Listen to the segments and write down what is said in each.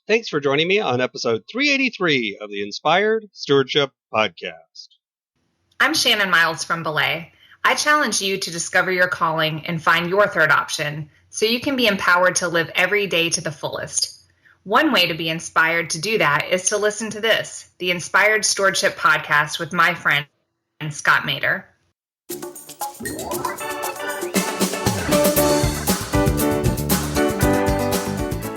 Thanks for joining me on episode 383 of the Inspired Stewardship Podcast. I'm Shannon Miles from Belay. I challenge you to discover your calling and find your third option so you can be empowered to live every day to the fullest. One way to be inspired to do that is to listen to this, the Inspired Stewardship Podcast with my friend, Scott Mader.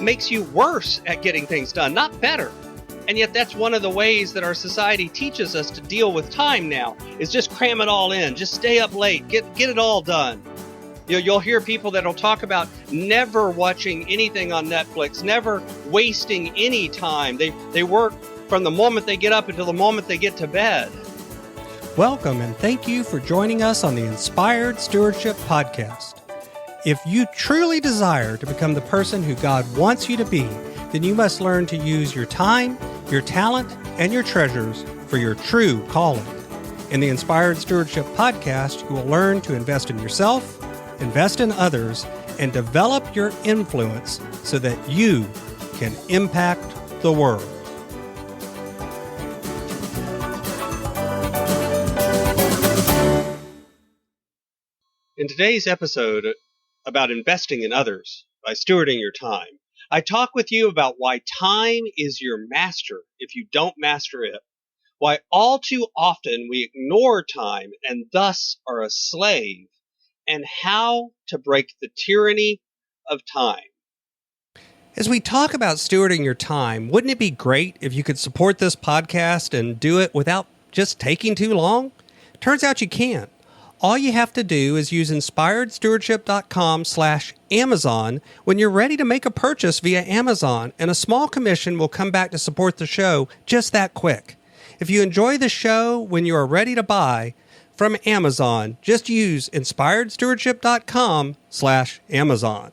Makes you worse at getting things done, not better. And yet that's one of the ways that our society teaches us to deal with time now, is just cram it all in, just stay up late, get it all done. You'll hear people that'll talk about never watching anything on Netflix, never wasting any time. They work from the moment they get up until the moment they get to bed. Welcome and thank you for joining us on the Inspired Stewardship Podcast. If you truly desire to become the person who God wants you to be, then you must learn to use your time, your talent, and your treasures for your true calling. In the Inspired Stewardship Podcast, you will learn to invest in yourself, invest in others, and develop your influence so that you can impact the world. In today's episode about investing in others by stewarding your time, I talk with you about why time is your master if you don't master it, why all too often we ignore time and thus are a slave, and how to break the tyranny of time. As we talk about stewarding your time, wouldn't it be great if you could support this podcast and do it without just taking too long? Turns out you can't. All you have to do is use inspiredstewardship.com/Amazon when you're ready to make a purchase via Amazon, and a small commission will come back to support the show just that quick. If you enjoy the show when you are ready to buy from Amazon, just use inspiredstewardship.com/Amazon.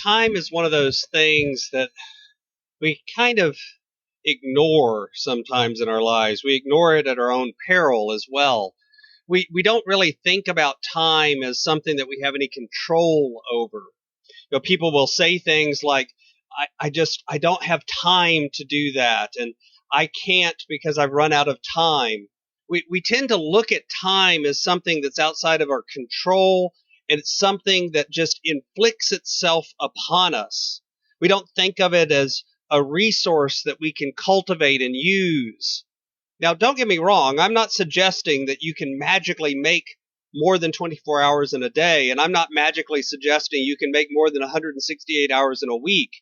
Time is one of those things that we kind of ignore sometimes in our lives. We ignore it at our own peril as well. We don't really think about time as something that we have any control over. People will say things like, I don't have time to do that, and I can't because I've run out of time. We tend to look at time as something that's outside of our control, and it's something that just inflicts itself upon us. We don't think of it as a resource that we can cultivate and use. Now, don't get me wrong. I'm not suggesting that you can magically make more than 24 hours in a day, and I'm not magically suggesting you can make more than 168 hours in a week.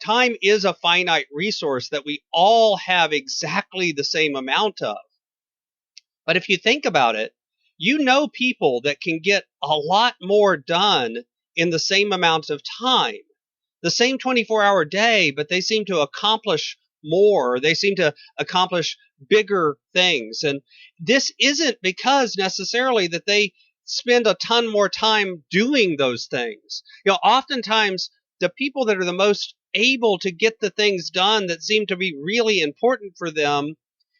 Time is a finite resource that we all have exactly the same amount of. But if you think about it, you know people that can get a lot more done in the same amount of time. The same 24-hour day, but they seem to accomplish more. They seem to accomplish bigger things. And this isn't because necessarily that they spend a ton more time doing those things. Oftentimes the people that are the most able to get the things done that seem to be really important for them,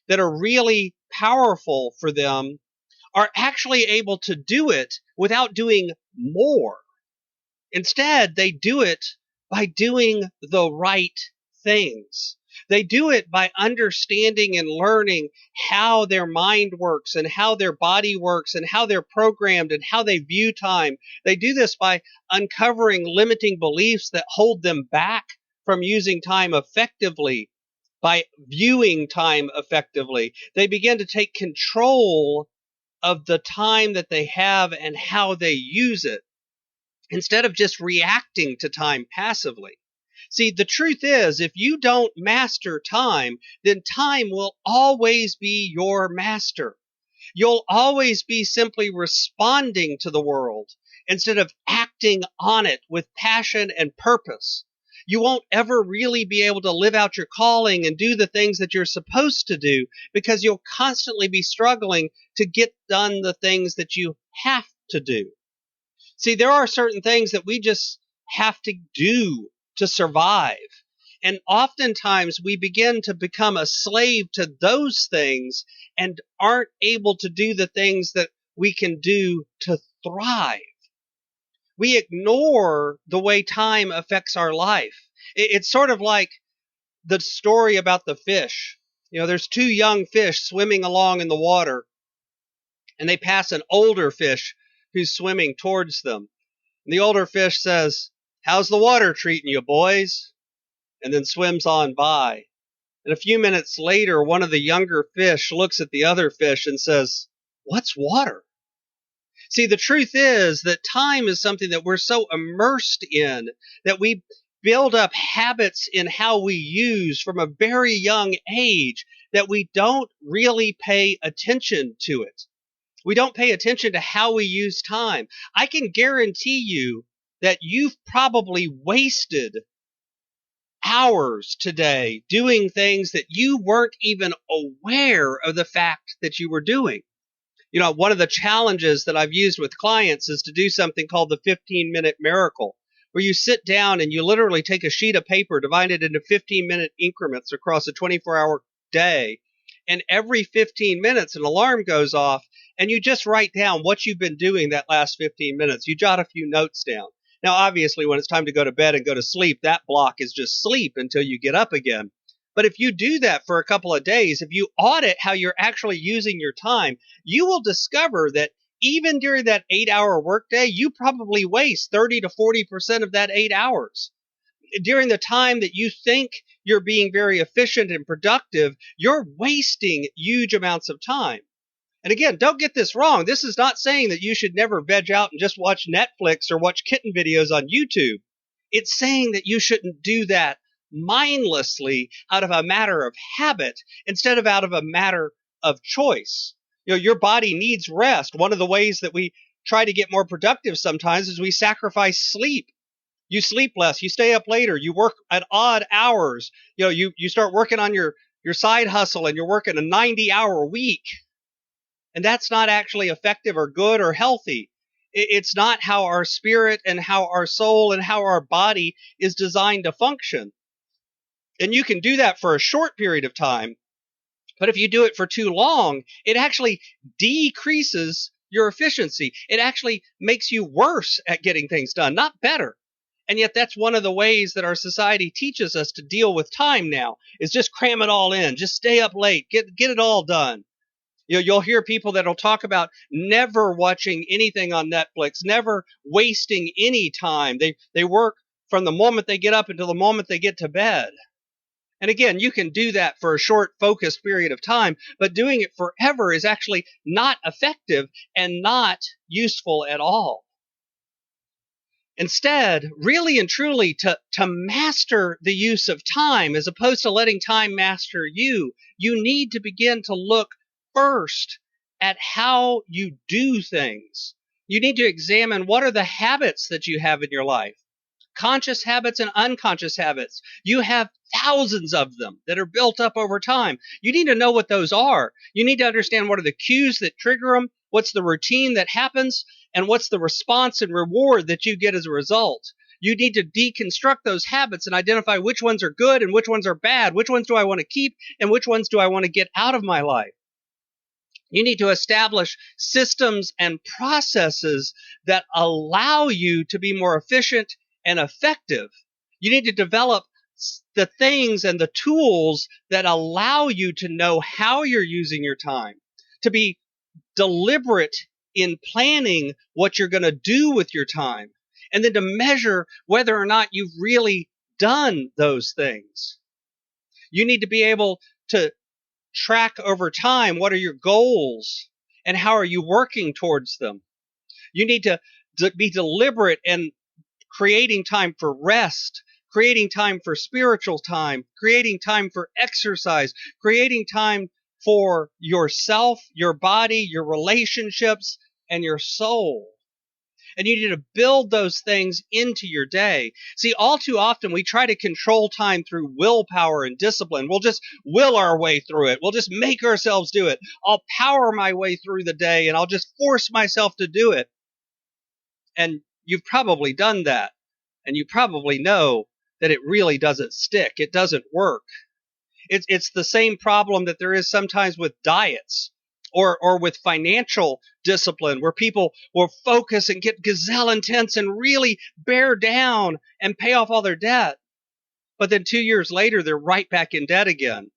that are really powerful for them, are actually able to do it without doing more. Instead, they do it by doing the right things. They do it by understanding and learning how their mind works and how their body works and how they're programmed and how they view time. They do this by uncovering limiting beliefs that hold them back from using time effectively, by viewing time effectively. They begin to take control of the time that they have and how they use it, instead of just reacting to time passively. See, the truth is, if you don't master time, then time will always be your master. You'll always be simply responding to the world instead of acting on it with passion and purpose. You won't ever really be able to live out your calling and do the things that you're supposed to do because you'll constantly be struggling to get done the things that you have to do. See, there are certain things that we just have to do to survive. And oftentimes we begin to become a slave to those things and aren't able to do the things that we can do to thrive. We ignore the way time affects our life. It's sort of like the story about the fish. There's two young fish swimming along in the water, and they pass an older fish who's swimming towards them. And the older fish says, "How's the water treating you, boys?" And then swims on by. And a few minutes later, one of the younger fish looks at the other fish and says, "What's water?" See, the truth is that time is something that we're so immersed in that we build up habits in how we use from a very young age that we don't really pay attention to it. We don't pay attention to how we use time. I can guarantee you that you've probably wasted hours today doing things that you weren't even aware of the fact that you were doing. One of the challenges that I've used with clients is to do something called the 15-minute miracle, where you sit down and you literally take a sheet of paper, divide it into 15-minute increments across a 24-hour day, and every 15 minutes an alarm goes off, and you just write down what you've been doing that last 15 minutes. You jot a few notes down. Now, obviously, when it's time to go to bed and go to sleep, that block is just sleep until you get up again. But if you do that for a couple of days, if you audit how you're actually using your time, you will discover that even during that 8-hour workday, you probably waste 30 to 40% of that 8 hours. During the time that you think you're being very efficient and productive, you're wasting huge amounts of time. And again, don't get this wrong. This is not saying that you should never veg out and just watch Netflix or watch kitten videos on YouTube. It's saying that you shouldn't do that mindlessly out of a matter of habit instead of out of a matter of choice. Your body needs rest. One of the ways that we try to get more productive sometimes is we sacrifice sleep. You sleep less, you stay up later, you work at odd hours. You start working on your side hustle and you're working a 90-hour week. And that's not actually effective or good or healthy. It's not how our spirit and how our soul and how our body is designed to function. And you can do that for a short period of time, but if you do it for too long, it actually decreases your efficiency. It actually makes you worse at getting things done, not better. And yet that's one of the ways that our society teaches us to deal with time now, is just cram it all in, just stay up late, get it all done. You'll hear people that'll talk about never watching anything on Netflix, never wasting any time. They work from the moment they get up until the moment they get to bed. And again, you can do that for a short, focused period of time, but doing it forever is actually not effective and not useful at all. Instead, really and truly, to master the use of time, as opposed to letting time master you, you need to begin to look first at how you do things. You need to examine what are the habits that you have in your life. Conscious habits and unconscious habits. You have thousands of them that are built up over time. You need to know what those are. You need to understand what are the cues that trigger them, what's the routine that happens, and what's the response and reward that you get as a result. You need to deconstruct those habits and identify which ones are good and which ones are bad, which ones do I want to keep and which ones do I want to get out of my life. You need to establish systems and processes that allow you to be more efficient and effective. You need to develop the things and the tools that allow you to know how you're using your time, to be deliberate in planning what you're going to do with your time, and then to measure whether or not you've really done those things. You need to be able to track over time what are your goals and how are you working towards them. You need to be deliberate in creating time for rest, creating time for spiritual time, creating time for exercise, creating time for yourself, your body, your relationships, and your soul. And you need to build those things into your day. See, all too often we try to control time through willpower and discipline. We'll just will our way through it. We'll just make ourselves do it. I'll power my way through the day and I'll just force myself to do it. And you've probably done that. And you probably know that it really doesn't stick. It doesn't work. It's the same problem that there is sometimes with diets or with financial discipline, where people will focus and get gazelle intense and really bear down and pay off all their debt. but then 2 years later, they're right back in debt again.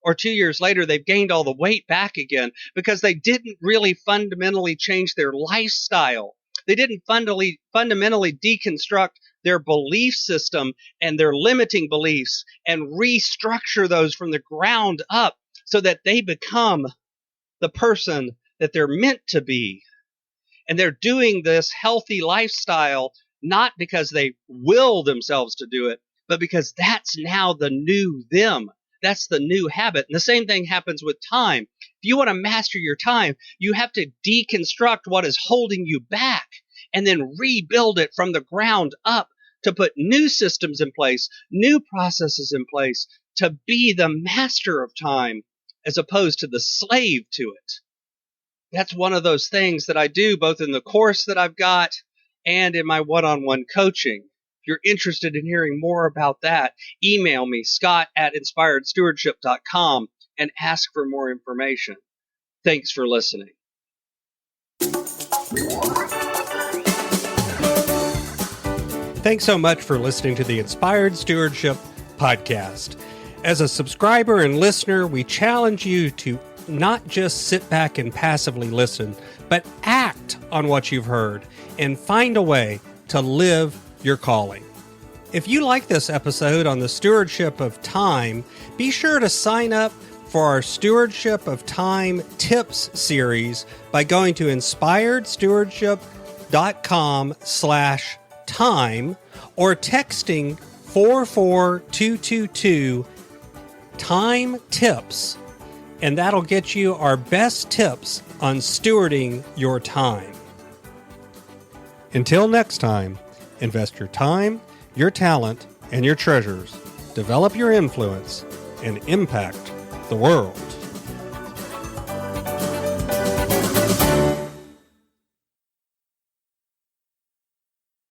Or 2 years later, they've gained all the weight back again because they didn't really fundamentally change their lifestyle. They didn't fundamentally deconstruct their belief system and their limiting beliefs and restructure those from the ground up so that they become the person that they're meant to be. And they're doing this healthy lifestyle not because they will themselves to do it, but because that's now the new them. That's the new habit. And the same thing happens with time. If you want to master your time, you have to deconstruct what is holding you back and then rebuild it from the ground up to put new systems in place, new processes in place to be the master of time as opposed to the slave to it. That's one of those things that I do both in the course that I've got and in my one-on-one coaching. If you're interested in hearing more about that, email me, scott@inspiredstewardship.com, and ask for more information. Thanks for listening. Thanks so much for listening to the Inspired Stewardship podcast. As a subscriber and listener, we challenge you to not just sit back and passively listen, but act on what you've heard and find a way to live your calling. If you like this episode on the stewardship of time, be sure to sign up for our Stewardship of Time Tips series by going to inspiredstewardship.com/time or texting 44222 time tips, and that'll get you our best tips on stewarding your time. Until next time, invest your time, your talent, and your treasures. Develop your influence and impact the world.